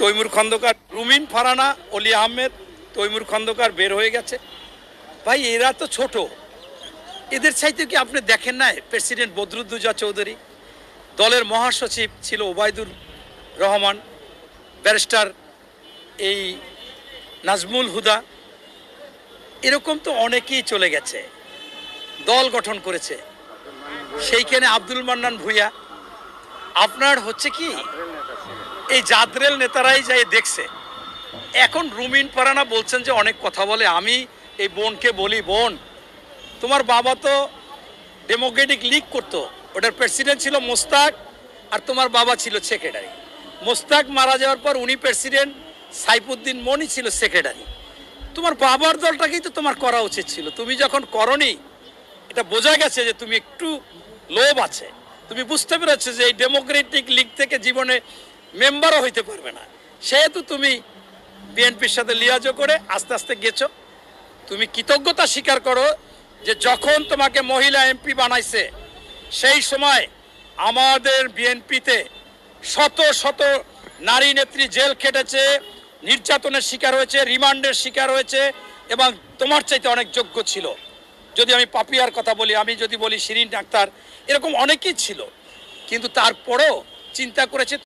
তৈমুর খন্দকার, রুমিন ফারানা, অলি আহমেদ, তৈমুর খন্দকার বের হয়ে গেছে। ভাই এরা তো ছোট, এদের চাইতে কি আপনি দেখেন না প্রেসিডেন্ট বদরুদ্দোজা চৌধুরী, দলের মহাসচিব ছিল ওবায়দুর রহমান, ব্যারিস্টার এই নাজমুল হুদা, এরকম তো অনেকেই চলে গেছে, দল গঠন করেছে। সেইখানে আব্দুল মান্নান ভূঁইয়া, আপনার হচ্ছে কি এই জাদরেল নেতারাই যাই দেখছে। এখন রুমিন ফারানা বলছেন যে অনেক কথা বলে। আমি এই বোনকে বলি, বোন তোমার বাবা তো ডেমোক্রেটিক লীগ করতো, ওটার প্রেসিডেন্ট ছিল মোস্তাক আর তোমার বাবা ছিল সেক্রেটারি। মোস্তাক মারা যাওয়ার পর উনি প্রেসিডেন্ট, সাইফুদ্দিন মনি ছিল সেক্রেটারি। তোমার বাবার দলটাকেই তো তোমার করা উচিত ছিল। তুমি যখন করনি, এটা বোঝা গেছে যে তুমি একটু লোভ আছে, তুমি বুঝতে পেরেছো যে এই ডেমোক্রেটিক লীগ থেকে জীবনে মেম্বারও হইতে পারবে না, সেহেতু তুমি বিএনপির সাথে লিয়াজো করে আস্তে আস্তে গেছো। তুমি কৃতজ্ঞতা স্বীকার করো যে যখন তোমাকে মহিলা এমপি বানাইছে সেই সময় আমাদের বিএনপিতে শত শত নারী নেত্রী জেল খেটেছে, নির্যাতনের শিকার হয়েছে, রিমান্ডের শিকার হয়েছে, এবং তোমার চাইতে অনেক যোগ্য ছিল। যদি আমি পাপিয়ার কথা বলি, আমি যদি বলি শিরিন আক্তার, এরকম অনেকেই ছিল, কিন্তু তারপরেও চিন্তা করেছে